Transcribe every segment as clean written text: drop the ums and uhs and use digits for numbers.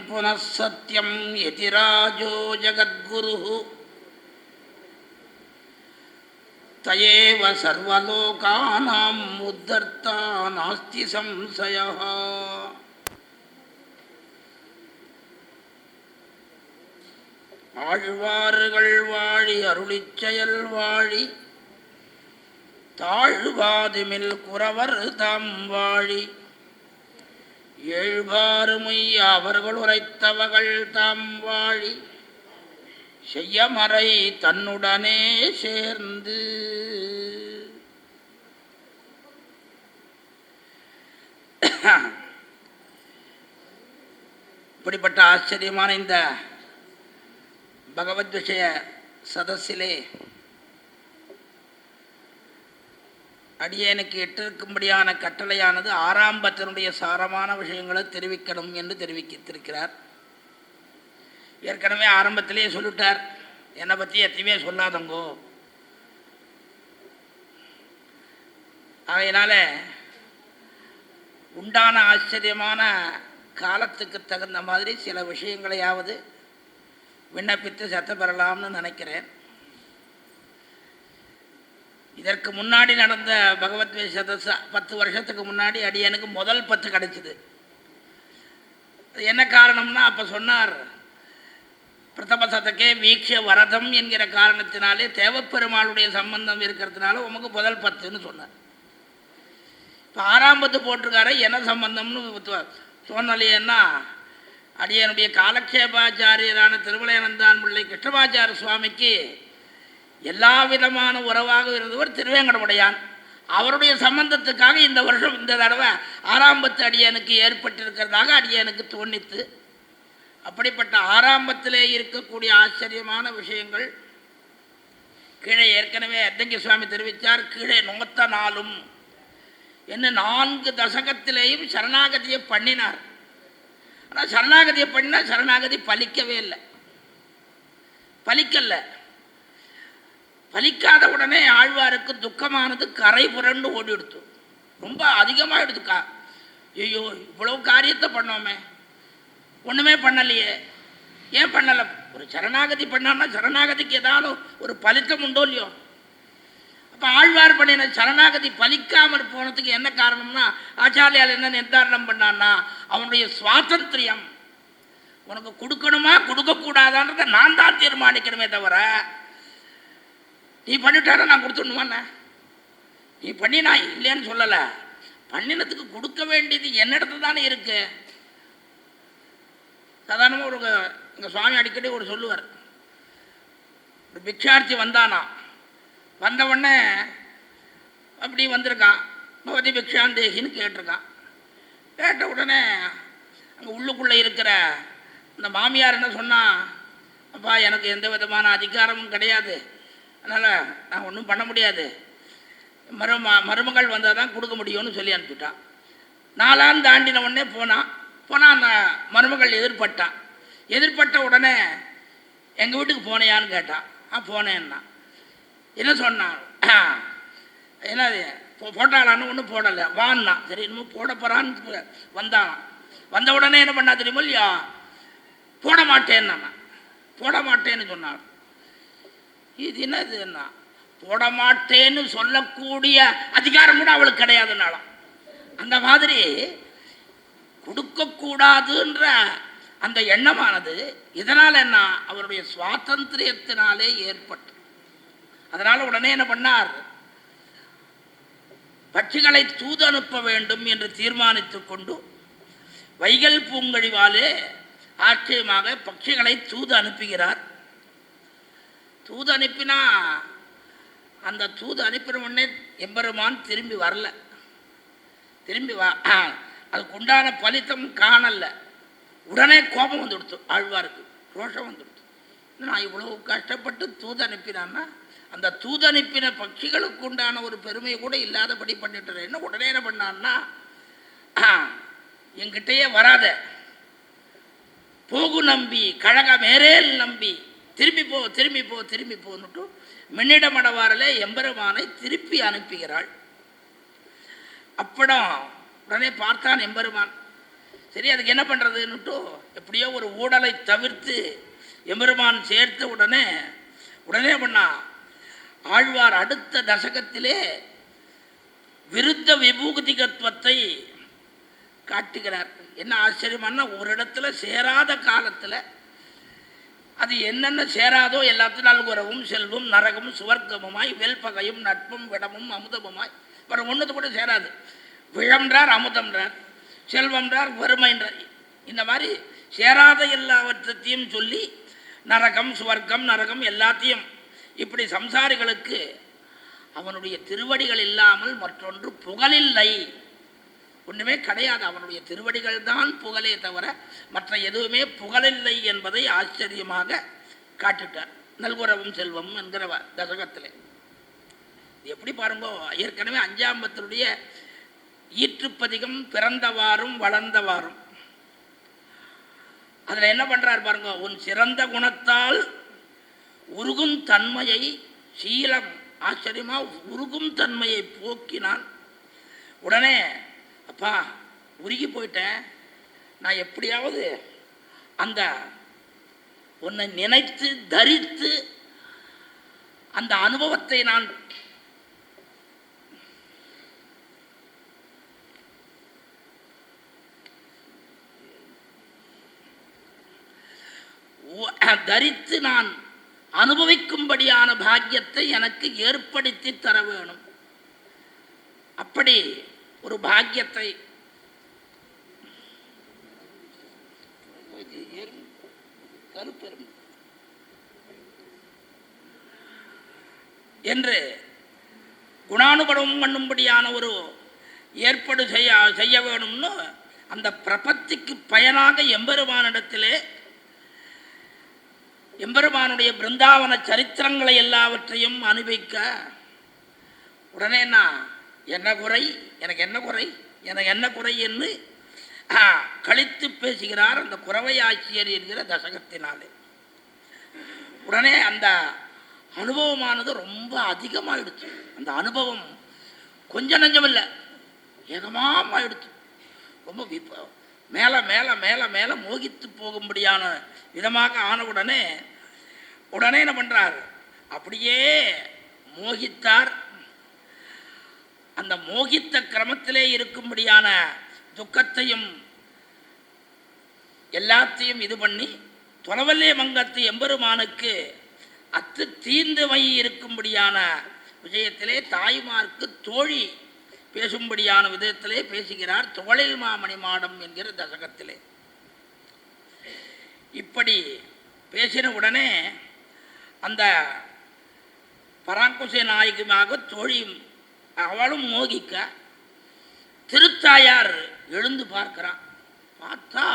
புனः சத்யம் யதிராஜோ ஜகத்குருः தயேவ சர்வலோகானாம் உத்தர்த்தா நாஸ்தி சம்சயः. ஆழ்வார்கள் வாழி அருளிச் செயல் வாழி தாழ்வாதுமில் குறவர் தாம் வாழி ஏழ்வாறுமைய அவர்கள் உரைத்தவர்கள் தாம் வாழி செய்யமறை தன்னுடனே சேர்ந்து. இப்படிப்பட்ட ஆச்சரியமான இந்த பகவத் விஷய சதஸிலே அடியேனுக்கு எட்டிருக்கும்படியான கட்டளையானது ஆரம்பத்தினுடைய சாரமான விஷயங்களை தெரிவிக்கணும் என்று தெரிவித்திருக்கிறார். ஏற்கனவே ஆரம்பத்திலேயே சொல்லிட்டார், என்னை பற்றி எத்தையுமே சொல்லாதங்கோ. ஆகையினால உண்டான ஆச்சரியமான காலத்துக்கு தகுந்த மாதிரி சில விஷயங்களையாவது விண்ணப்பித்து சத்த பெறலாம்னு நினைக்கிறேன். இதற்கு முன்னாடி நடந்த பகவத் சதஸ் 10 வருஷத்துக்கு முன்னாடி அடியனுக்கு முதல் 10 கிடைச்சிது. என்ன காரணம்னா, அப்போ சொன்னார், பிரதம சதக்கே வீக்ஷ வரதம் என்கிற காரணத்தினாலே தேவப்பெருமாளுடைய சம்பந்தம் இருக்கிறதுனால உமக்கு முதல் 10ன்னு சொன்னார். இப்போ 6ஆம் 10 போட்டிருக்காரு, என்ன சம்பந்தம்னு தோணலையேன்னா, அடியனுடைய காலக்ஷேபாச்சாரியரான திருமலையானந்தான் பிள்ளை கிருஷ்ணமாச்சார சுவாமிக்கு எல்லா விதமான உறவாக இருந்தவர் திருவேங்கடமுடையான். அவருடைய சம்பந்தத்துக்காக இந்த வருஷம் இந்த தடவை 6ஆம் 10 அடியனுக்கு ஏற்பட்டிருக்கிறதாக அடியனுக்கு தோணித்து. அப்படிப்பட்ட 6ஆம் 10 இருக்கக்கூடிய ஆச்சரியமான விஷயங்கள் கீழே ஏற்கனவே அத்தங்கி சுவாமி தெரிவித்தார். கீழே நோத்த நாளும் என்ன 4 தசகத்திலேயும் சரணாகதியை பண்ணினார். ஆனால் சரணாகதியை பண்ணினா சரணாகதி பலிக்கவே இல்லை, பலிக்கலை. பலிக்காத உடனே ஆழ்வாருக்கு துக்கமானது கரை புரண்டு ஓடி எடுத்து, ரொம்ப அதிகமாக எடுத்துக்கா. ஐயோ, இவ்வளவு காரியத்தை பண்ணோமே, ஒன்றுமே பண்ணலையே, ஏன் பண்ணலை? ஒரு சரணாகதி பண்ணான்னா சரணாகதிக்கு ஏதாவது ஒரு பலித்தம் உண்டோ இல்லையோ? அப்போ ஆழ்வார் பண்ணின சரணாகதி பலிக்காமல் போனதுக்கு என்ன காரணம்னா, ஆச்சாரியால் என்ன நிர்தாரணம் பண்ணான்னா, அவனுடைய சுவாதந்திரியம். உனக்கு கொடுக்கணுமா கொடுக்கக்கூடாதான்றதை நான் தான் தீர்மானிக்கணுமே தவிர, நீ பண்ணிட்டார நான் கொடுத்துடணுமாண்ணே, நீ பண்ணி நான் இல்லைன்னு சொல்லலை. பண்ணினத்துக்கு கொடுக்க வேண்டியது என்னிடத்துல தானே இருக்கு. சாதாரணமாக ஒரு எங்கள் சுவாமி அடிக்கடி ஒரு சொல்லுவார், ஒரு பிக்ஷார்த்தி வந்தானா, வந்த உடனே அப்படி வந்திருக்கான், பகவதி பிக்ஷாந்தேகின்னு கேட்டிருக்கான். கேட்ட உடனே அங்கே உள்ளுக்குள்ளே இருக்கிற அந்த மாமியார் என்ன சொன்னால், அப்பா எனக்கு எந்த விதமான அதிகாரமும் கிடையாது, அதனால் நான் ஒன்றும் பண்ண முடியாது, மருமகள் வந்தால் தான் கொடுக்க முடியும்னு சொல்லி அனுப்பிட்டான். 4ஆம் தாண்டின உடனே போனான். அந்த மருமகள் எதிர்பட்ட உடனே எங்கள் வீட்டுக்கு போனையான்னு கேட்டான். போனேன்னா என்ன சொன்னான், என்னது போட்டாளான்னு ஒன்றும் போடலை, வான்னா. சரி, இன்னும் போட போகிறான்னு வந்தான். வந்த உடனே என்ன பண்ணா தெரியுமோ இல்லையா, போட மாட்டேன்னு சொன்னான். இது என்னதுன்னா, போட மாட்டேன்னு சொல்லக்கூடிய அதிகாரம் கூட அவளுக்கு கிடையாதுனாலும். அந்த மாதிரி கொடுக்கக்கூடாதுன்ற அந்த எண்ணமானது இதனால் என்ன, அவருடைய சுவாதந்திரியத்தினாலே ஏற்பட்டு. அதனால் உடனே என்ன பண்ணார், பட்சிகளை தூது அனுப்ப வேண்டும் என்று தீர்மானித்து கொண்டு வைகல் பூங்கழிவாலே ஆச்சரியமாக பட்சிகளை தூது அனுப்புகிறார். தூது அனுப்பினா அந்த தூது அனுப்பின உடனே எம்பெருமான் திரும்பி வரல. அதுக்கு உண்டான பலித்தம் காணல. உடனே கோபம் வந்துடுத்து, ஆழ்வாருக்கு ரோஷம் வந்துடுத்து. நான் இவ்வளவு கஷ்டப்பட்டு தூது அனுப்பினான்னா அந்த தூது அனுப்பின பட்சிகளுக்கு உண்டான ஒரு பெருமையை கூட இல்லாதபடி பண்ணிட்டுறேன்னு உடனே என்ன பண்ணான்னா, என்கிட்டயே வராத, போகு நம்பி கழக மேரேல் நம்பி திரும்பி போன்னுட்டு மின்னிடமடவாரிலே எம்பெருமானை திருப்பி அனுப்புகிறாள். அப்படம் உடனே பார்த்தான் எம்பெருமான். சரி, அதுக்கு என்ன பண்ணுறதுன்னுட்டு எப்படியோ ஒரு ஊடலை தவிர்த்து எம்பெருமான் சேர்த்த உடனே பண்ணா ஆழ்வார் அடுத்த தசகத்திலே விருத்த விபூதிகத்துவத்தை காட்டுகிறார். என்ன ஆச்சரியமான, ஒரு இடத்துல சேராத காலத்தில் அது என்னென்ன சேராதோ எல்லாத்தையும் நல்குறவும் செல்வம் நரகம் சுவர்க்கமுமாய் வெல்பகையும் நட்பும் விடமும் அமுதமுமாய் வர ஒன்றுத்து கூட சேராது. விழம்ன்றார், அமுதம்ன்றார், செல்வம்ன்றார், வறுமைன்றார். இந்த மாதிரி சேராத எல்லாவற்றையும் சொல்லி நரகம் சுவர்க்கம் நரகம் எல்லாத்தையும் இப்படி சம்சாரிகளுக்கு அவனுடைய திருவடிகள் இல்லாமல் மற்றொன்று புகழில்லை, ஒன்றுமே கிடையாது. அவனுடைய திருவடிகள் தான் புகழே தவிர மற்ற எதுவுமே புகழில்லை என்பதை ஆச்சரியமாக காட்டுட்டார் நல்குறவும் செல்வம் என்கிற தசகத்தில். எப்படி பாருங்க, ஏற்கனவே 5ஆம் பத்தினுடைய ஈற்றுப்பதிகம் பிறந்தவாறும் வளர்ந்தவாறும் அதில் என்ன பண்ணுறார் பாருங்க, உன் சிறந்த குணத்தால் உருகும் தன்மையை சீலம் ஆச்சரியமாக உருகும் தன்மையை போக்கினான். உடனே அப்பா உருகி போயிட்டேன், நான் எப்படியாவது அந்த உன்னை நினைத்து தரித்து அந்த அனுபவத்தை நான் தரித்து நான் அனுபவிக்கும்படியான பாக்கியத்தை எனக்கு ஏற்படுத்தி தர வேணும். அப்படி ஒரு பாக்கியத்தை என்று குணானுபவம் பண்ணும்படியான ஒரு ஏற்பாடு செய்ய வேணும்னு அந்த பிரபத்திக்கு பயனாக எம்பெருமானிடத்திலே எம்பெருமானுடைய பிருந்தாவன சரித்திரங்களை எல்லாவற்றையும் அனுபவிக்க உடனே நான் என்ன குறை எனக்கு என்ன குறை என்று கழித்து பேசுகிறார் அந்த குறவை ஆட்சியர் என்கிற தசகத்தினாலே. உடனே அந்த அனுபவமானது ரொம்ப அதிகமாகிடுச்சு. அந்த அனுபவம் கொஞ்சம் நஞ்சம் இல்லை, ஏகமாகிடுச்சு. ரொம்ப மேலே மேலே மேலே மேலே மோகித்து போகும்படியான விதமாக ஆன உடனே என்ன பண்ணுறார், அப்படியே மோகித்தார். அந்த மோகித்த கிரமத்திலே இருக்கும்படியான துக்கத்தையும் எல்லாத்தையும் இது பண்ணி தொலைவல்லே மங்கத்து எம்பெருமானுக்கு அத்து தீர்ந்துமை இருக்கும்படியான விஷயத்திலே தாய்மார்க்கு தோழி பேசும்படியான விதத்திலே பேசுகிறார் தோழில் மாமணி மாடம் என்கிற தசகத்திலே. இப்படி பேசின உடனே அந்த பராங்குசை நாயகமாக தோழியும் அவளும் மோகிக்க திருத்தாயார் எழுந்து பார்க்கிறான். பார்த்தா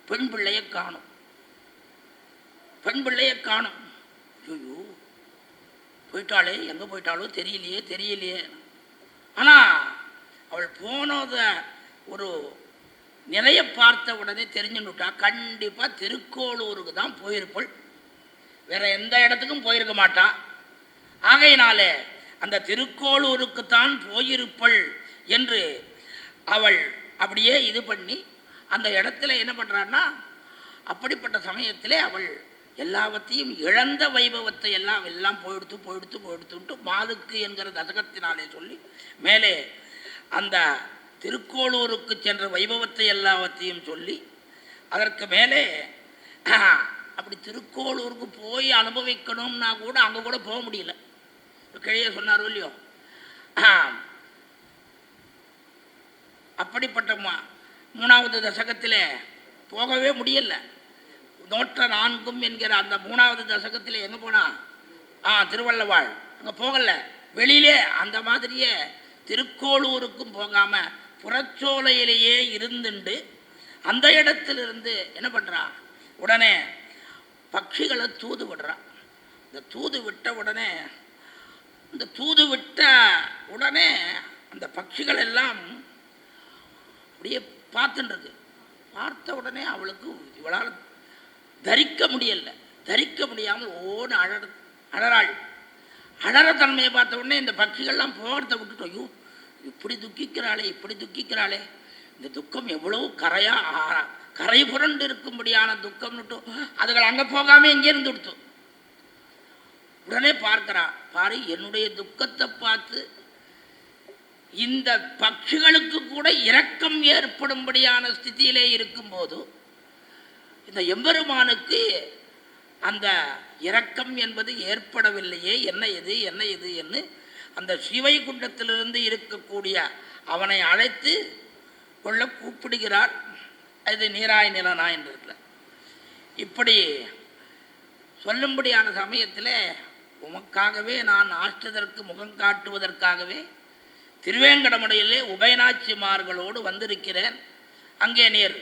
பெண் பிள்ளையை காணும். ஐயோ போயிட்டாளே, எங்கே போயிட்டாளோ தெரியலையே. ஆனால் அவள் போனத ஒரு நிலையை பார்த்த உடனே தெரிஞ்சுட்டா, கண்டிப்பாக திருக்கோளூருக்கு தான் போயிருப்பாள், வேற எந்த இடத்துக்கும் போயிருக்க மாட்டா. ஆகையினாலே அந்த திருக்கோளூருக்குத்தான் போயிருப்பள் என்று அவள் அப்படியே இது பண்ணி அந்த இடத்துல என்ன பண்ணுறான்னா, அப்படிப்பட்ட சமயத்திலே அவள் எல்லாவற்றையும் இழந்த வைபவத்தை எல்லாம் போயிடுத்துன்ட்டு மாதுக்கு என்கிற தசகத்தினாலே சொல்லி மேலே அந்த திருக்கோளூருக்கு சென்ற வைபவத்தை எல்லாவற்றையும் சொல்லி அதற்கு மேலே அப்படி திருக்கோளூருக்கு போய் அனுபவிக்கணும்னா கூட அங்கே கூட போக முடியல. கிழிய சொன்னாரோ இல்லையோ, அப்படிப்பட்ட 3வது தசகத்தில் போகவே முடியல. நோற்ற 4 என்கிற அந்த 3வது தசகத்தில் எங்கே போனா, திருவள்ளவாள் அங்கே போகல, வெளியிலே அந்த மாதிரியே திருக்கோளூருக்கும் போகாமல் புறச்சோலையிலேயே இருந்துண்டு அந்த இடத்திலிருந்து என்ன பண்ணுறா, உடனே பட்சிகளை தூது விடுறா. இந்த தூது விட்ட உடனே அந்த பட்சிகள் எல்லாம் அப்படியே பார்த்துட்டுருக்கு. பார்த்த உடனே அவளுக்கு இவளால் தரிக்க முடியாமல் ஓடு அழறாள். அழற தன்மையை பார்த்த உடனே இந்த பட்சிகள்லாம் போகிறத விட்டுட்டோம். ஐயோ இப்படி துக்கிக்கிறாளே இந்த துக்கம் எவ்வளவு கரை புரண்டு இருக்கும்படியான துக்கம்னுட்டு அதுகள் அங்கே போகாமல் எங்கே இருந்து கொடுத்து உடனே பார்க்கிறான். பாரு, என்னுடைய துக்கத்தை பார்த்து இந்த பட்சிகளுக்கு கூட இரக்கம் ஏற்படும்படியான ஸ்திதியிலே இருக்கும்போது இந்த எம்பெருமானுக்கு அந்த இரக்கம் என்பது ஏற்படவில்லையே, என்ன இது என்று அந்த சிவைகுண்டத்திலிருந்து இருக்கக்கூடிய அவனை அழைத்து கொள்ள கூப்பிடுகிறார். அது நீராய் நிலனா என்றதுல இப்படி சொல்லும்படியான சமயத்தில் உமக்காகவே நான் ஆஷ்டதற்கு முகம் காட்டுவதற்காகவே திருவேங்கடமுடையிலே உபயநாச்சிமார்களோடு வந்திருக்கிறேன். அங்கே நீர்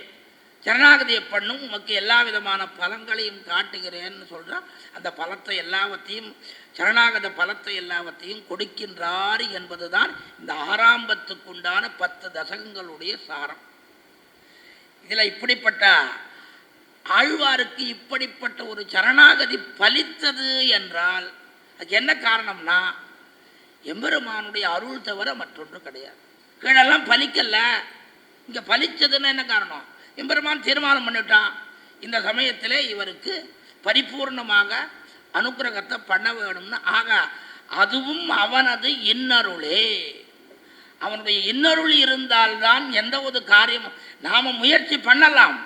சரணாகதியை பண்ணும், உமக்கு எல்லா விதமான பலங்களையும் காட்டுகிறேன்னு சொல்கிறார். அந்த பலத்தை எல்லாவற்றையும் சரணாகத பலத்தை எல்லாவற்றையும் கொடுக்கின்றார் என்பதுதான் இந்த ஆறாம்பத்துக்குண்டான 10 தசகங்களுடைய சாரம். இதில் இப்படிப்பட்ட ஆழ்வாருக்கு இப்படிப்பட்ட ஒரு சரணாகதி பலித்தது என்றால் அதுக்கு என்ன காரணம்னா எம்பெருமானுடைய அருள் தவிர மற்றொன்று கிடையாது. கீழெல்லாம் பலிக்கல, இங்கே பலிச்சதுன்னு என்ன காரணம்? எம்பெருமான் தீர்மானம் பண்ணிட்டான், இந்த சமயத்திலே இவருக்கு பரிபூர்ணமாக அனுக்கிரகத்தை பண்ண வேணும்னு. ஆக அதுவும் அவனது இன்னருளே. அவனுடைய இன்னருள் இருந்தால்தான் எந்த ஒரு காரியமும் நாம் முயற்சி பண்ணலாம்.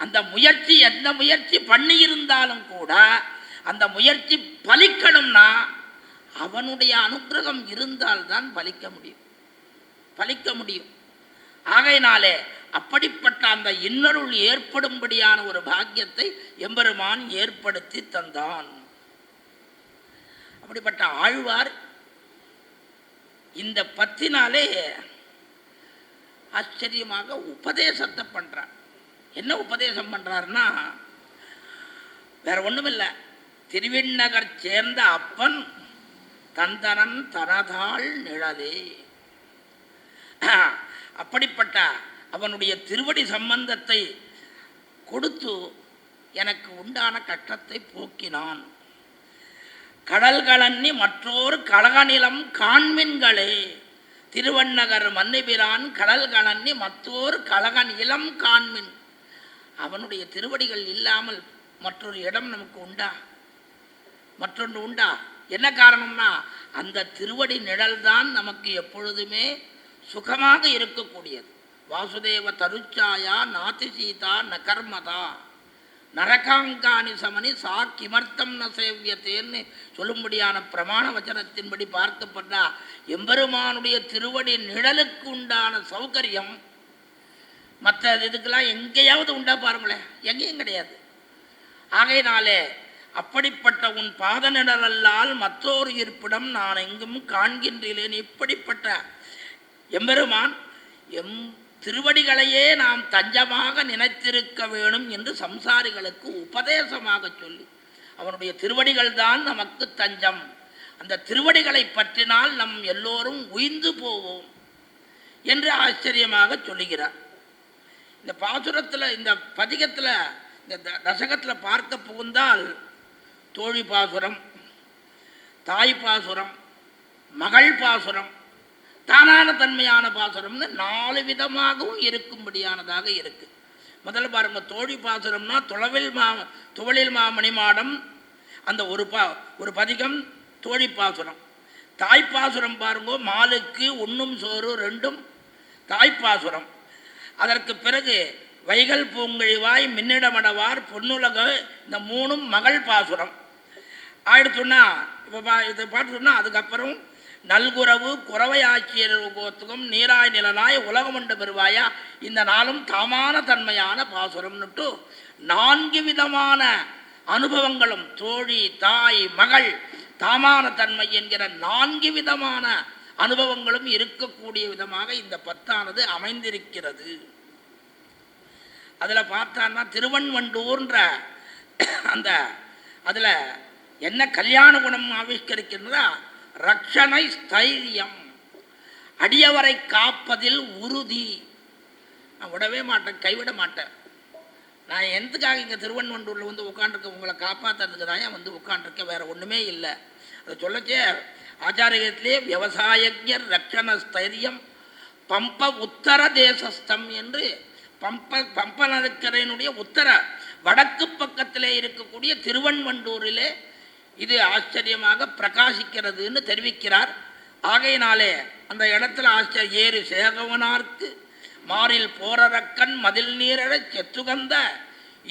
அந்த முயற்சி எந்த முயற்சி பண்ணியிருந்தாலும் கூட அந்த முயற்சி பலிக்கணும்னா அவனுடைய அனுக்கிரகம் இருந்தால்தான் பலிக்க முடியும். ஆகையினாலே அப்படிப்பட்ட அந்த இன்னருள் ஏற்படும்படியான ஒரு பாக்கியத்தை எம்பெருமான் ஏற்படுத்தி தந்தான். அப்படிப்பட்ட ஆழ்வார் இந்த 10 ஆச்சரியமாக உபதேசத்தை பண்றார். என்ன உபதேசம் பண்றாருன்னா, வேற ஒண்ணுமில்லை, திருவிண்ணகர் சேர்ந்த அப்பன் தந்தனன் தனதாள் நிழலே. அப்படிப்பட்ட அவனுடைய திருவடி சம்பந்தத்தை கொடுத்து எனக்கு உண்டான கஷ்டத்தை போக்கினான். கடல்களன்னி மற்றொரு கழகநிலம் காண்மின்களே. திருவண்ணகர் மன்னிபிரான் கடல்களன்னி மற்றொரு கழகன் இளம் காண்மின். அவனுடைய திருவடிகள் இல்லாமல் மற்றொரு இடம் நமக்கு உண்டா? மற்றொன்று உண்டா? என்ன காரணம்னா அந்த திருவடி நிழல்தான் நமக்கு எப்பொழுதுமே சுகமாக இருக்கக்கூடியது. வாசுதேவ தருச்சாயா நாதி சீதா நகர்மதா நரகாங்காணி சமனி சா கிமர்த்தம் ந சேவியத்தேன்னு சொல்லும்படியான பிரமாண வச்சனத்தின்படி பார்க்கப்பட்டா எம்பெருமானுடைய திருவடி நிழலுக்கு உண்டான சௌகரியம் மற்ற இதுக்கெல்லாம் எங்கேயாவது உண்டா பாருங்களேன், எங்கேயும் கிடையாது. ஆகையினாலே அப்படிப்பட்ட உன் பாத நிழலல்லால் மற்றொரு இருப்பிடம் நான் எங்கும் காண்கின்றேன். இப்படிப்பட்ட எம்பெருமான் திருவடிகளையே நாம் தஞ்சமாக நினைத்திருக்க வேணும் என்று சம்சாரிகளுக்கு உபதேசமாக சொல்லி, அவனுடைய திருவடிகள் தான் நமக்கு தஞ்சம், அந்த திருவடிகளை பற்றினால் நம் எல்லோரும் உய்ந்து போவோம் என்று ஆச்சரியமாக சொல்லுகிறார். இந்த பாசுரத்தில், இந்த பதிகத்தில், இந்த தசகத்தில் பார்க்க புகுந்தால் தோழி பாசுரம், தாய் பாசுரம், மகள் பாசுரம், தானான தன்மையான பாசுரம்னு 4 விதமாகவும் இருக்கும்படியானதாக இருக்கு. முதல்ல பாருங்க, தோழி பாசுரம்னா துவளில் மாமணிமாடம் அந்த ஒரு பதிகம் தோழி பாசுரம். தாய்ப்பாசுரம் பாருங்க, மாலுக்கு உண்ணும் சோறு 2ம் தாய்ப்பாசுரம். அதற்கு பிறகு வைகல் பூங்கழிவாய் மின்னிடமடவார் பொன்னுலக இந்த 3ம் மகள் பாசுரம் ஆயிடுச்சுன்னா. இப்போ இதை பாட்டு சொன்னால் அதுக்கப்புறம் நல்குறவு குறவை ஆட்சியர் கோத்துக்கும் நீராய் நிலனாய் உலகமண்டு பெறுவாயா இந்த 4ம் தாமான தன்மையான பாசுரம்னுட்டு 4 விதமான அனுபவங்களும் தோழி தாய் மகள் தாமான தன்மை என்கிற 4 விதமான அனுபவங்களும் இருக்கக்கூடிய விதமாக இந்த 10ஆனது அமைந்திருக்கிறது. அதில் பார்த்தான்னா திருவன்வண்டூர்ன்ற அந்த அதில் என்ன கல்யாண குணம் ஆவிஷ்கரிக்கின்றதா, ரக்ஷணை ஸ்தைரியம், அடியவரை காப்பதில் உறுதி. நான் விடவே மாட்டேன், கைவிட மாட்டேன். நான் எதுக்காக இங்கே திருவன்வண்டூரில் வந்து உட்காண்டிருக்கேன், உங்களை காப்பாற்றுறதுக்கு தான் வந்து உட்காண்டிருக்கேன், வேறு ஒன்றுமே இல்லை. அதை சொல்லச்சே ஆச்சாரியத்திலே விவசாயஜர் ரக்ஷண ஸ்தைரியம் பம்ப உத்தர தேசஸ்தம் என்று பம்ப நதிக்கரையினுடைய உத்தர வடக்கு பக்கத்திலே இருக்கக்கூடிய திருவன்வண்டூரிலே இது ஆச்சரியமாக பிரகாசிக்கிறதுன்னு தெரிவிக்கிறார். ஆகையினாலே அந்த இடத்துல ஏறு சேகவனார்க்கு மாறில் போரரக்கன் மதில் நீரழச் செத்துகந்த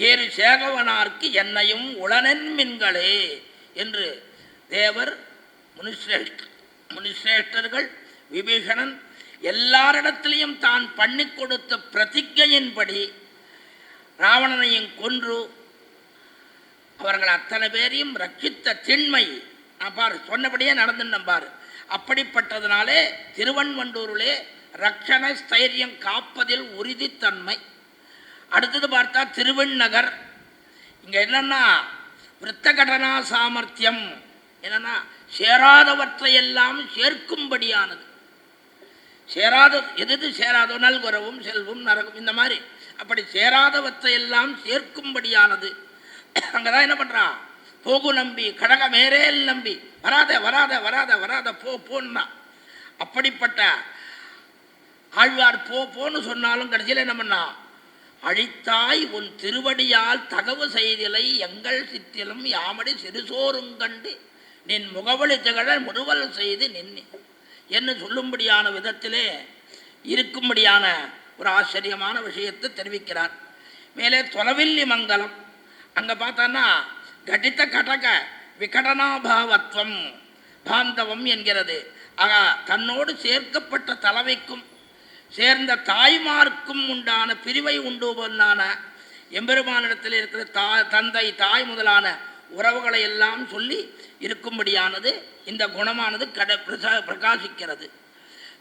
ஏறு சேகவனார்க்கு என்னையும் உளனென் மின்களே என்று தேவர் முனிசிரேஷ்டர்கள் விபீஷணன் எல்லாரிடத்திலையும் தான் பண்ணி கொடுத்த பிரதிஜையின்படி ராவணனையும் கொன்று அவர்கள் அத்தனை பேரையும் ரட்சித்த திண்மை பாரு, சொன்னபடியே நடந்துன்னு பாரு. அப்படிப்பட்டதுனாலே திருவன்வண்டூரிலே ரக்ஷண ஸ்தைரியம் காப்பதில் உறுதித்தன்மை. அடுத்தது பார்த்தா திருவண்ணகர். இங்கே என்னன்னா விருத்தகடனா சாமர்த்தியம், என்னன்னா சேராதவற்றையெல்லாம் சேர்க்கும்படியானது. சேராத எது சேராதோ நல்குறவும் செல்வம் நரகம் இந்த மாதிரி அப்படி சேராதவற்றையெல்லாம் சேர்க்கும்படியானது. அங்கதான் என்ன பண்றா, போகு நம்பி கடக மேரேல் நம்பி வராத வராத வராத வராத போன்னா. அப்படிப்பட்ட ஆழ்வார் போன்னு சொன்னாலும் கடைசியில் என்ன பண்ணா, அழித்தாய் உன் திருவடியால் தகவு செய்திலை எங்கள் சித்திலும் யாமடி சிறுசோருங்கண்டு நின் முகவழி திகழ முறுவல் செய்து நின்னி என்று சொல்லும்படியான விதத்திலே இருக்கும்படியான ஒரு ஆச்சரியமான விஷயத்தை தெரிவிக்கிறார். மேலே தொலைவில்லி மங்கலம் அங்கே பார்த்தான்னா கடித்த கடக விகடனாபாவத்துவம் பாந்தவம் என்கிறது. ஆக தன்னோடு சேர்க்கப்பட்ட தலைவைக்கும் சேர்ந்த தாய்மார்க்கும் உண்டான பிரிவை உண்டு பண்ணான எம்பெருமானிடத்தில் இருக்கிற தந்தை தாய் முதலான உறவுகளை எல்லாம் சொல்லி இருக்கும்படியானது இந்த குணமானது பிரகாசிக்கிறது.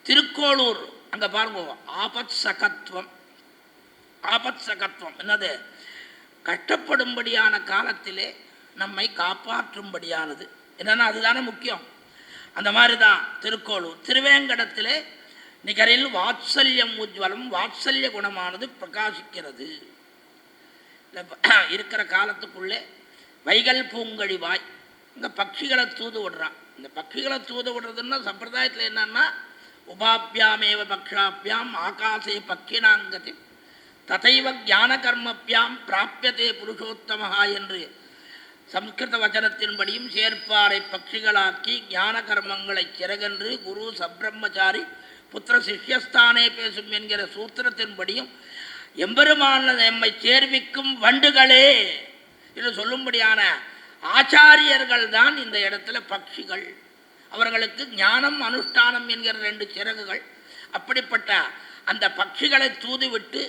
திருக்கோளூர் அங்கே பாருங்க, ஆபத் சகத்துவம். ஆபத் சகத்துவம் என்னது, கஷ்டப்படும்படியான காலத்திலே நம்மை காப்பாற்றும்படியானது. என்னன்னா அதுதானே முக்கியம். அந்த மாதிரி தான் திருக்கோளூர். திருவேங்கடத்திலே நிகரில் வாத்சல்யம் உஜ்வலம், வாத்சல்ய குணமானது பிரகாசிக்கிறது. இருக்கிற காலத்துக்குள்ளே வைகல் பூங்கழி வாய் இங்கே பட்சிகளை தூது விடுறான். இந்த பட்சிகளை தூது விடுறதுன்னா சம்பிரதாயத்தில் என்னன்னா உபாபியாமேவ பக்ஷாபியாம் ஆகாசே பக்கினாங்கதி ததைவ ஞான கர்மப்பியாம் பிராப்பியதே புருஷோத்தமஹா என்று சம்ஸ்கிருத வச்சனத்தின்படியும் சேர்ப்பாரை பட்சிகளாக்கி ஞான கர்மங்களை சிறகென்று குரு சப்ரம்மச்சாரி புத்திர சிஷ்யஸ்தானே பேசும் என்கிற சூத்திரத்தின்படியும் எம்பெருமான எம்மை சேர்விக்கும் வண்டுகளே என்று சொல்லும்படியான ஆச்சாரியர்கள் தான் இந்த இடத்துல பட்சிகள். அவர்களுக்கு ஞானம் அனுஷ்டானம் என்கிற 2 சிறகுகள். அப்படிப்பட்ட அந்த பட்சிகளை தூதுவிட்டு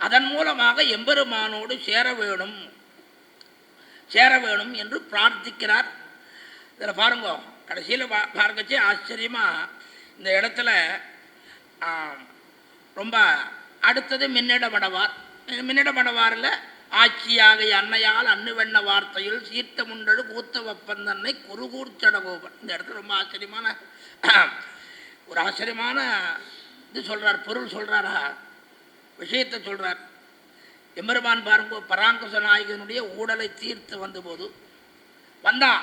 அதன் மூலமாக எம்பெருமானோடு சேர வேணும் என்று பிரார்த்திக்கிறார். இதில் பாருங்க, கடைசியில் பார்க்கச்சே ஆச்சரியமாக இந்த இடத்துல ரொம்ப அடுத்தது மின்னிடமடவார். மின்னிடமடவாரில் ஆட்சியாக அன்னையால் அன்னுவெண்ண வார்த்தையில் சீர்த்த முண்டடு கூத்த வப்பந்தன்னை குருகூர்ச்சடகோபன். இந்த இடத்துல ரொம்ப ஆச்சரியமான ஒரு ஆச்சரியமான இது சொல்கிறார், பொருள் சொல்கிறாரா, விஷயத்தை சொல்கிறார். எம்பெருமான் பாருங்க, பராங்குச நாயகனுடைய ஊடலை தீர்த்து வந்தபோது வந்தான்,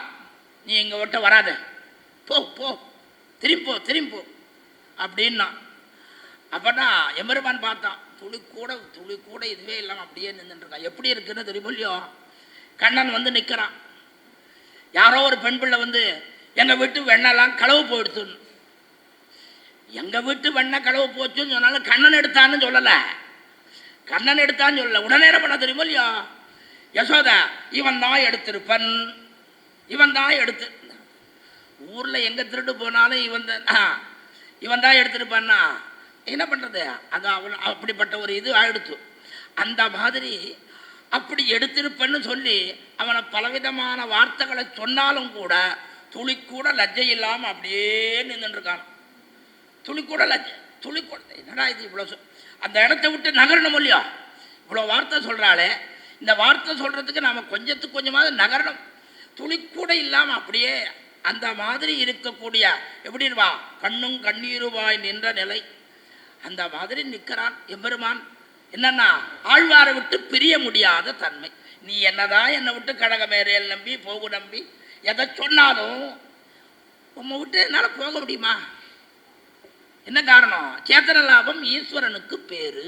நீ எங்கள் விட்ட வராத, போ திரும்பி அப்படின்னா. அப்போனா எம்பெருமான் பார்த்தான், துளி கூட இதுவே இல்லாமல் அப்படியே நின்றுருக்கான். எப்படி இருக்குன்னு தெரியும் இல்லையோ. கண்ணன் வந்து நிற்கிறான். யாரோ ஒரு பெண் பிள்ளை வந்து எங்கள் வீட்டு வெண்ணெல்லாம் களவு போயிடுத்துன்னு. எங்கள் வீட்டு வெண்ணெய் களவு போச்சுன்னு சொன்னாலும் கண்ணன் எடுத்தான்னு சொல்லலை. கண்ணன் எடுத்தான்னு சொல்லலை. உடனே என்ன பண்ண தெரியுமோ இல்லையோ, யசோதா இவன் தான் எடுத்திருப்பன், இவன் தான் எடுத்து. ஊரில் எங்கே திருட்டு போனாலும் இவன் தான் எடுத்திருப்பான்னா என்ன பண்ணுறது, அது அவன் அப்படிப்பட்ட ஒரு இது ஆயிடுத்து. அந்த மாதிரி அப்படி எடுத்திருப்பேன்னு சொல்லி அவனை பலவிதமான வார்த்தைகளை சொன்னாலும் கூட துளிக்கூட லஜ்ஜை இல்லாமல் அப்படியே நின்றுருக்கான். துளிக்கூட என்னடா இது இவ்வளோ அந்த இடத்த விட்டு நகரணும் இல்லையா. இவ்வளோ வார்த்தை சொல்கிறாளே, இந்த வார்த்தை சொல்கிறதுக்கு நாம் கொஞ்சத்துக்கு கொஞ்சமாவது நகரணும். துளிக்கூட இல்லாமல் அப்படியே அந்த மாதிரி இருக்கக்கூடிய எப்படிவா கண்ணும் கண்ணீருவாய் நின்ற நிலை, அந்த மாதிரி நிற்கிறான் எம்பெருமான். என்னன்னா ஆழ்வாரை விட்டு பிரிய முடியாத தன்மை. நீ என்னதான் என்னை விட்டு கடகமேரையில் நம்பி போகு நம்பி எதை சொன்னாலும் உம்மை விட்டு என்னால் போக முடியுமா? என்ன காரணம்? சேத்தன லாபம் ஈஸ்வரனுக்கு பேரு.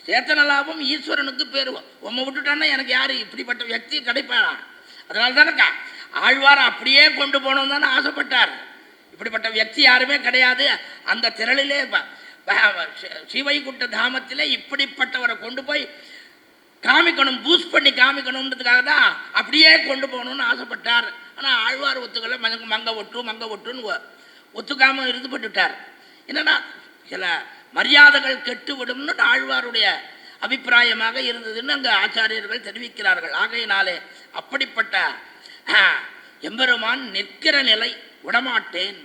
சேத்தன லாபம் ஈஸ்வரனுக்கு பேரு. உம்மை விட்டுட்டான்னா எனக்கு யாரு இப்படிப்பட்ட வியக்தி கிடைப்பாரா? அதனால தானே ஆழ்வார் அப்படியே கொண்டு போகணும் தானே ஆசைப்பட்டார். இப்படிப்பட்ட வியக்தி யாருமே கிடையாது. அந்த திரளிலே ஸ்ரீவைகுண்ட தாமத்திலே இப்படிப்பட்டவரை கொண்டு போய் காமிக்கணும், பூஸ்ட் பண்ணி காமிக்கணுன்றதுக்காக தான் அப்படியே கொண்டு போகணும்னு ஆசைப்பட்டார். ஆனால் ஆழ்வார் ஒத்துக்கல. மங்க ஒட்டுன்னு ஒத்துக்காமல் இருந்துபட்டுட்டார். என்னன்னா சில மரியாதைகள் கெட்டுவிடும்னு ஆழ்வாருடைய அபிப்பிராயமாக இருந்ததுன்னு அங்கே ஆச்சாரியர்கள் தெரிவிக்கிறார்கள். ஆகையினாலே அப்படிப்பட்ட எம்பெருமான் நிற்கிற நிலை விடமாட்டேன்,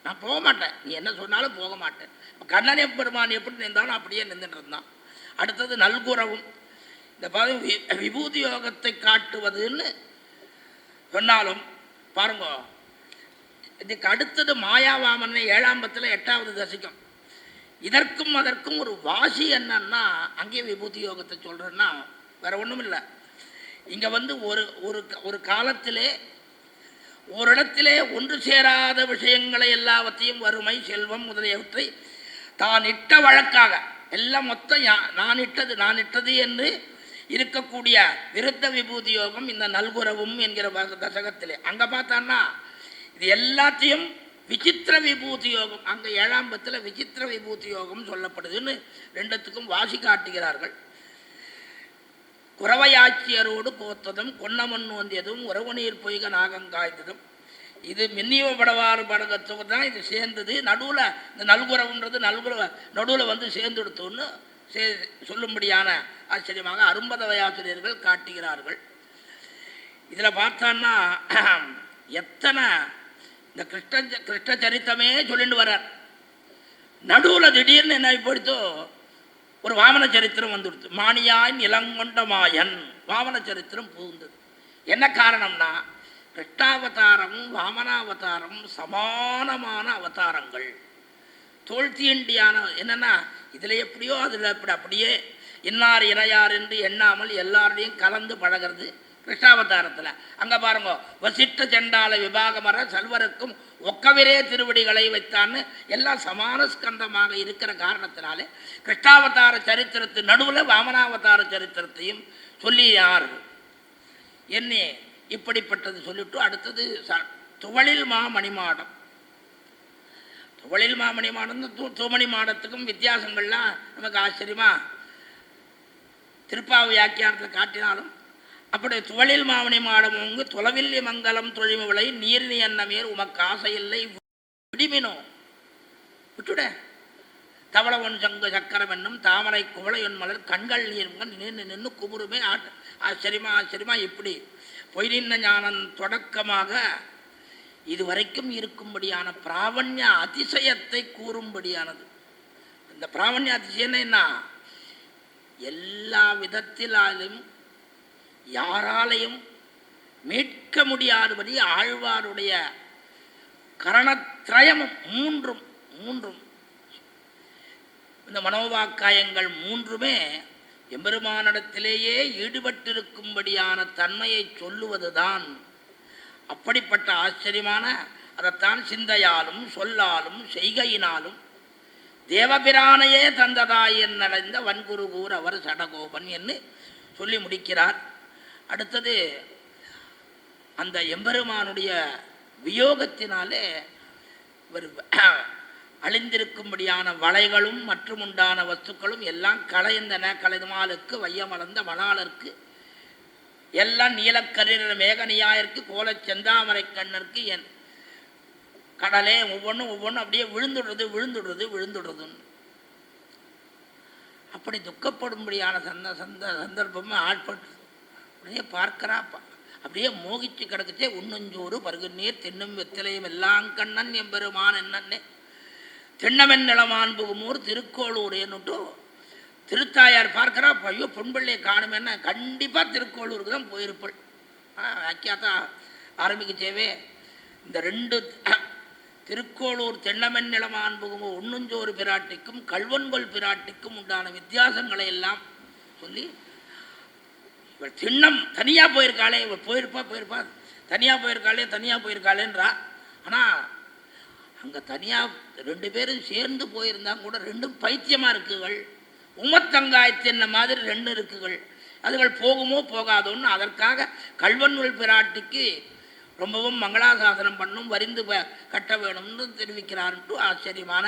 நான் போக மாட்டேன், நீ என்ன சொன்னாலும் போக மாட்டேன். கண்ணன் எம்பெருமான் எப்படி நின்றாலும் அப்படியே நின்றுட்டு இருந்தான். அடுத்தது நல்குறவும். இந்த விபூதி யோகத்தை காட்டுவதுன்னு சொன்னாலும் பாருங்க, இதுக்கு அடுத்தது மாயாவாமன் 7ஆம் பத்தில் 8வது தசிகம். இதற்கும் அதற்கும் ஒரு வாசி என்னன்னா, அங்கேயே விபூதி யோகத்தை சொல்கிறேன்னா வேற ஒன்றும் இல்லை. இங்கே ஒரு காலத்திலே ஒரு இடத்திலே ஒன்று சேராத விஷயங்களை எல்லாவற்றையும் வறுமை, செல்வம் முதலியவற்றை தான் இட்ட வழக்காக எல்லாம் மொத்தம் நான் இட்டது என்று இருக்கக்கூடிய விருத்த விபூதி யோகம் இந்த நல்குறவும் என்கிற தசகத்திலே அங்கே பார்த்தான்னா இது எல்லாத்தையும் விசித்திர விபூதி யோகம், அங்கே 7ஆம் பத்தில் விசித்திர விபூதி யோகம் சொல்லப்படுதுன்னு ரெண்டுத்துக்கும் வாசி காட்டுகிறார்கள். குறவையாட்சியரோடு கோத்ததும் கொன்னமண் வந்தியதும் உறவு நீர் பொய்க நாகங்காய்ந்ததும் இது மின்னிய படவாறு படகத்துக்கு தான் இது சேர்ந்தது. நடுவில் இந்த நல்குறவுன்றது நடுவில் சேர்ந்துடுத்தோன்னு சொல்லும்படியான ஆச்சரியமாக அரும்பதவை ஆசிரியர்கள் காட்டுகிறார்கள். இதில் பார்த்தான்னா எத்தனை இந்த கிருஷ்ண சரித்தமே சொல்லிட்டு வர்றார். நடுவில் திடீர்னு என்ன போயிடுத்தோ ஒரு வாமன சரித்திரம் வந்துடுது. மானியாய் நிலங்கொண்ட மாயன் வாமன சரித்திரம் புகுந்தது. என்ன காரணம்னா கிருஷ்ணாவதாரமும் வாமனாவதாரமும் சமானமான அவதாரங்கள், தோல்தீண்டியான. என்னென்னா இதில் எப்படியோ அதில் அப்படியே இன்னார் இணையார் என்று எண்ணாமல் எல்லாரோடையும் கலந்து பழகிறது கிருஷ்ணாவதாரத்தில். அங்கே பாருங்க, வசிஷ்ட செண்டால விபாகமர சல்வருக்கும் ஒக்கவிரே திருவடிகளை வைத்தான்னு எல்லாம் சமான ஸ்கந்தமாக இருக்கிற காரணத்தினாலே கிருஷ்ணாவதார சரித்திரத்தின் நடுவில் வாமனாவதார சரித்திரத்தையும் சொல்லியார் என்ன இப்படிப்பட்டது சொல்லிட்டு அடுத்தது துவளில் மாமணிமாடம். துவளில் மாமணிமாடம் தூமணி மாடத்துக்கும் வித்தியாசங்கள்லாம் நமக்கு ஆச்சரியமாக திருப்பாவை வியாக்கியானத்தில் காட்டினாலும் அப்படி துவளில் மாமணி மாடம் உங்கு துளவில்லி மங்கலம் தொழிவு விளை நீர்னி எண்ணமேர் உமக்கு ஆசையில்லை விடிமினோ விட்டுட தவள ஒன் சங்கு சக்கரம் என்னும் தாமரை குவளையொன் மலர் கண்கள் நீர்மன் நின்று குமுறுமே ஆச்சரியமா இப்படி பொய்நின்ன ஞானம் தொடக்கமாக இதுவரைக்கும் இருக்கும்படியான பிராவண்ய அதிசயத்தை கூறும்படியானது. இந்த பிராவண்ய அதிசயம் என்ன? எல்லா விதத்திலும் யாராலையும் மீட்க முடியாதபடி ஆழ்வாருடைய கரணத்ரயமும் மூன்றும் இந்த மனோவாக்காயங்கள் மூன்றுமே எம்பெருமானிடத்திலேயே ஈடுபட்டிருக்கும்படியான தன்மையை சொல்லுவதுதான். அப்படிப்பட்ட ஆச்சரியமான அதைத்தான் சிந்தையாலும் சொல்லாலும் செய்கையினாலும் தேவபிரானையே தந்ததாயன் அடைந்த வன்குருகூர் அவர் சடகோபன் என்று சொல்லி முடிக்கிறார். அடுத்தது அந்த எம்பெருமானுடைய வியோகத்தினாலே ஒரு அழிந்திருக்கும்படியான வளைகளும் மற்றும் உண்டான வஸ்துக்களும் எல்லாம் களைந்தன. கலைமாலுக்கு வையமளந்த மணாளருக்கு எல்லாம் நீலக்கரிர மேகனியாயிற்கு கோலச் செந்தாமரை கண்ணருக்கு என் கடலே ஒவ்வொன்றும் அப்படியே விழுந்துடுறதுன்னு அப்படி துக்கப்படும்படியான சந்தர்ப்பம் ஆட்பட்டு அப்படியே பார்க்கிறா. அப்படியே மோகிச்சு கிடக்குச்சே. உண்ணுஞ்சோறு பருகுநீர் தின்னும் வெத்திலையும் எல்லாம் கண்ணன் எம்பெருமான் என்னன்னே திண்ணமென் நிலமான் புகுமூர் திருக்கோளூர் என்னட்டு திருத்தாயார் பார்க்கிறா. ஐயோ பொன்பிள்ளையை காணுமேன்னா கண்டிப்பாக திருக்கோளூருக்கு தான் போயிருப்பள். வாக்கியாத்தா ஆரம்பிக்கச்சேவே இந்த ரெண்டு திருக்கோளூர் தென்னமென் நிலமான் புகுமூர் உண்ணுஞ்சோறு பிராட்டிக்கும் கல்வன்கொல் பிராட்டிக்கும் உண்டான வித்தியாசங்களை எல்லாம் சொல்லி இவள் திண்ணம் தனியாக போயிருக்காளே, இவள் போயிருப்பா தனியாக போயிருக்காளேன்றா. ஆனால் அங்கே தனியாக 2 பேரும் சேர்ந்து போயிருந்தாங்க கூட 2ம் பைத்தியமாக இருக்குகள். உமத்தங்காயத்தின்ன மாதிரி 2 இருக்குகள். அதுகள் போகுமோ போகாதோன்னு அதற்காக கல்வன்னுள் பிராட்டிக்கு ரொம்பவும் மங்களாசாசனம் பண்ணும் வரிந்து கட்ட வேணும்னு தெரிவிக்கிறார்ன்ட்டு ஆச்சரியமான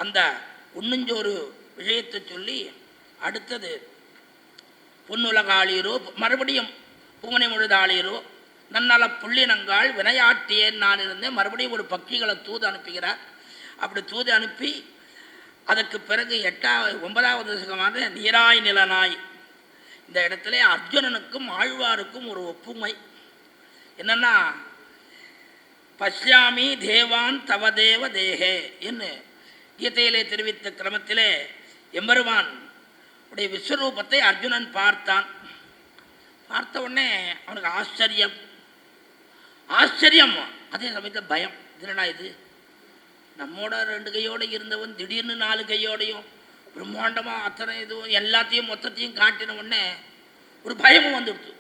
அந்த உண்ணுஞ்சோறு விஷயத்தை சொல்லி அடுத்தது பொன்னுலகாளீரோ மறுபடியும் பூமனை முழுதாளீரோ நன்னல புள்ளினங்கால் வினையாட்டியேன் நான் இருந்தேன். மறுபடியும் ஒரு பக்கிகளை தூது அனுப்புகிறார். அப்படி தூது அனுப்பி அதற்கு பிறகு 9வது தசகமான நீராய் நிலனாய் இந்த இடத்துல அர்ஜுனனுக்கும் ஆழ்வாருக்கும் ஒரு ஒப்புமை என்னன்னா, பஷ்யாமி தேவான் தவதேவ தேகே என்று கீதையிலே தெரிவித்த கிரமத்திலே எம்பெருமான் உடைய விஸ்வரூபத்தை அர்ஜுனன் பார்த்தான். பார்த்த உடனே அவனுக்கு ஆச்சரியம், அதே சமயத்தில் பயம். இதுனா இது நம்மோட 2 கையோடு இருந்தவன் திடீர்னு 4 கையோடையும் பிரம்மாண்டமாக அத்தனை இதுவும் எல்லாத்தையும் மொத்தத்தையும் காட்டின உடனே ஒரு பயமும் வந்துடுச்சு.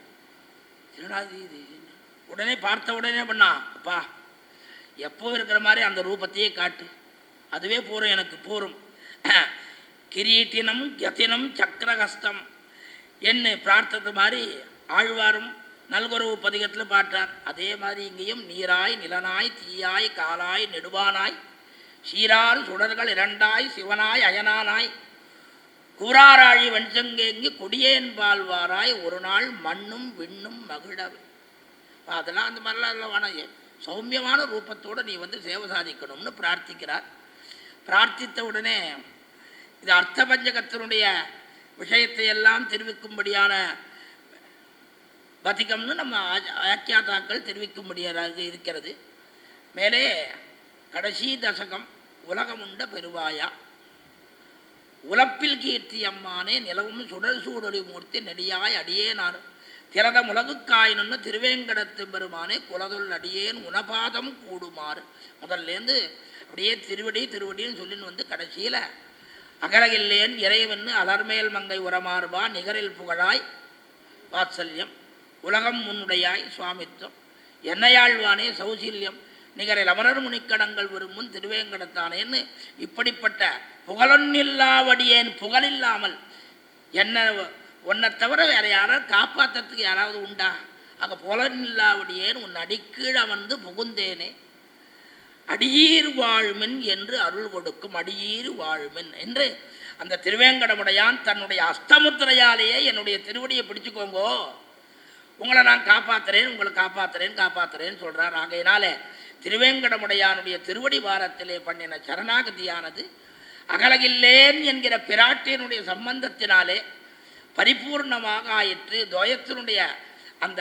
என்னடா இது? உடனே பார்த்த உடனே பண்ணா, அப்பா எப்போ இருக்கிற மாதிரி அந்த ரூபத்தையே காட்டு, அதுவே போகிறோம், எனக்கு போரும். கிரீட்டினம் யதினம் சக்கரகஸ்தம் என்ன பிரார்த்தத்தை மாதிரி ஆழ்வாரும் நல்குறவு பதிகத்தில் பாட்டார். அதே மாதிரி இங்கேயும் நீராய் நிலனாய் தீயாய் காலாய் நெடுவானாய் சீரார் சுடர்கள் 2ஆய் சிவனாய் அயனானாய் கூறாராழி வஞ்சங்கேங்கி கொடியேன் பால்வாராய் ஒரு நாள் மண்ணும் விண்ணும் மகிழவே. அதெல்லாம் அந்த மாதிரிலாம் வேணாம், சௌமியமான ரூபத்தோடு நீ வந்து சேவை சாதிக்கணும்னு பிரார்த்திக்கிறார். பிரார்த்தித்த உடனே இது அர்த்தபஞ்சகத்தினுடைய விஷயத்தை எல்லாம் தெரிவிக்கும்படியான பதிகம்னு நம்ம ஆக்கியாதாக்கள் தெரிவிக்கும்படியாக இருக்கிறது. மேலே கடைசி தசகம் உலகம் உண்ட பெருவாயா உலப்பில் கீர்த்தி அம்மானே நிலவும் சுடல் சூடொலி மூர்த்தி நெடியாய் அடியேனார் திரத உலகுக்காயினு திருவேங்கடத்து பெருமானே குலதொல் அடியேன் உணபாதம் கூடுமாறு. முதல்லேருந்து அப்படியே திருவடின்னு சொல்லின்னு வந்து கடைசியில் அகலகில்லேன் இறைவன்னு அலர்மேல் மங்கை உரமாறுபா நிகரில் புகழாய் வாத்சல்யம் உலகம் முன்னுடையாய் சுவாமித்துவம் என்னையாழ்வானே சௌசீல்யம் நிகரில் அமரர் முனிக்கடங்கள் விரும்பும் திருவேங்கடத்தானேன்னு இப்படிப்பட்ட புகழொன்னில்லாவடியேன் புகழில்லாமல் என்ன உன்னை தவிர வேற யாராவது காப்பாற்றுறதுக்கு யாராவது உண்டா? அங்கே புலனில்லாவடியேன் உன் அடிக்கீழ வந்து புகுந்தேனே அடியீர் வாழ்மின் என்று அருள் கொடுக்கும் அடியீர் வாழ்மின் என்று அந்த திருவேங்கடமுடையான் தன்னுடைய அஸ்தமுத்திரையாலேயே என்னுடைய திருவடியை பிடிச்சுக்கோங்கோ, உங்களை நான் காப்பாற்றுறேன், உங்களை காப்பாற்றுறேன்னு சொல்கிறார். ஆகையினால திருவேங்கடமுடையானுடைய திருவடி வாரத்திலே பண்ணின சரணாகதியானது அகலகில்லேன் என்கிற பிராட்டியனுடைய சம்பந்தத்தினாலே பரிபூர்ணமாக ஆயிற்று. துவயத்தினுடைய அந்த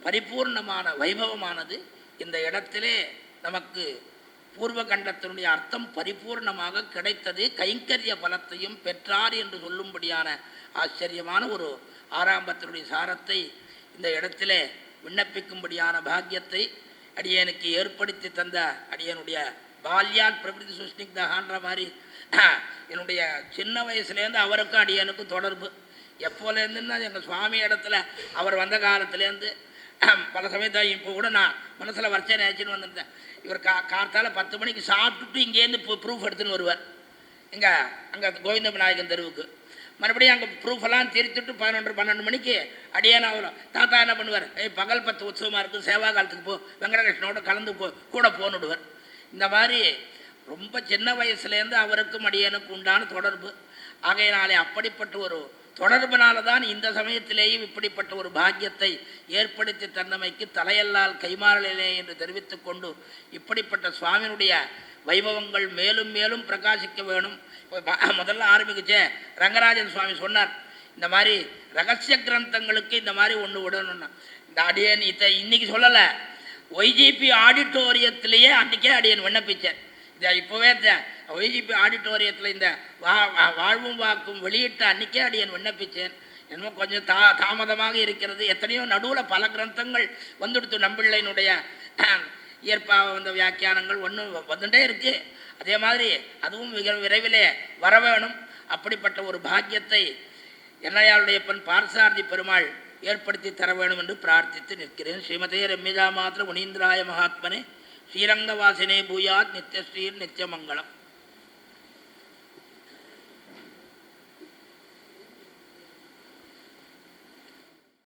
பரிபூர்ணமான வைபவமானது இந்த இடத்திலே நமக்கு பூர்வகண்டத்தினுடைய அர்த்தம் பரிபூர்ணமாக கிடைத்தது. கைங்கரிய பலத்தையும் பெற்றார் என்று சொல்லும்படியான ஆச்சரியமான ஒரு ஆரம்பத்தினுடைய சாரத்தை இந்த இடத்திலே விண்ணப்பிக்கும்படியான பாக்கியத்தை அடியனுக்கு ஏற்படுத்தி தந்த அடியனுடைய பால்யான் பிரபிருதி சுஷ்ணிக்தகான்ற மாதிரி என்னுடைய சின்ன வயசுலேருந்து அவருக்கும் அடியனுக்கும் தொடர்பு எப்போலேருந்துன்னா எங்கள் சுவாமி இடத்துல அவர் வந்த காலத்துலேருந்து பல சமயத்தை இப்போ கூட நான் மனசில் வரைச்சே நினச்சின்னு வந்துருந்தேன். இவர் காத்தால் 10 மணிக்கு சாப்பிட்டுட்டு இங்கேருந்து ப்ரூஃப் எடுத்துன்னு வருவார் அங்கே கோவிந்த விநாயகன் தெருவுக்கு. மறுபடியும் அங்கே ப்ரூஃபெல்லாம் தெரித்துட்டு 11-12 மணிக்கு அடியேன் ஆகலாம். தாத்தா என்ன பண்ணுவார், பகல் 10 உற்சவமாக இருக்குது, சேவா காலத்துக்கு போ, வெங்கடகிருஷ்ணனோட கலந்து கூட போன்னுடுவார். இந்த மாதிரி ரொம்ப சின்ன வயசுலேருந்து அவருக்கும் அடியனுக்கு உண்டான தொடர்பு. ஆகையினாலே அப்படிப்பட்ட ஒரு தொடர்பினால தான் இந்த சமயத்திலேயும் இப்படிப்பட்ட ஒரு பாக்கியத்தை ஏற்படுத்தி தன்னமைக்கு தலையல்லால் கைமாறலே என்று தெரிவித்து கொண்டு இப்படிப்பட்ட சுவாமியினுடைய வைபவங்கள் மேலும் மேலும் பிரகாசிக்க வேணும். முதல்ல ஆரம்பிக்குச்சே ரங்கராஜன் சுவாமி சொன்னார், இந்த மாதிரி ரகசிய கிரந்தங்களுக்கு இந்த மாதிரி ஒன்று விடணும்னா இந்த அடியன் இன்னைக்கு சொல்லலை, ஒய்ஜிபி ஆடிட்டோரியத்திலேயே அன்றைக்கே அடியன் விண்ணப்பித்தேன். இதை இப்போவே ஒய்ஜிபி ஆடிட்டோரியத்தில் இந்த வாழ்வும் வாக்கும் வெளியிட்ட அன்றைக்கே அடியன் விண்ணப்பித்தேன். என்னமோ கொஞ்சம் தாமதமாக இருக்கிறது. எத்தனையோ நடுவில் பல கிரந்தங்கள் வந்துடுத்து. நம்பிள்ளையினுடைய இயற்பாக வந்த வியாக்கியானங்கள் வந்துட்டே இருக்குது. அதே மாதிரி அதுவும் மிக விரைவிலே வர வேணும். அப்படிப்பட்ட ஒரு பாக்கியத்தை என்னையாளுடைய பெண் பார்சாரதி பெருமாள் ஏற்படுத்தி தர வேணும் என்று பிரார்த்தித்து நிற்கிறேன். ஸ்ரீமதே ரம்மிதா மாத்திர முனீந்திராய மகாத்மனே ஸ்ரீரங்கவாசினே பூயாத் நித்யஸ்ரீர் நித்தியமங்கலம்.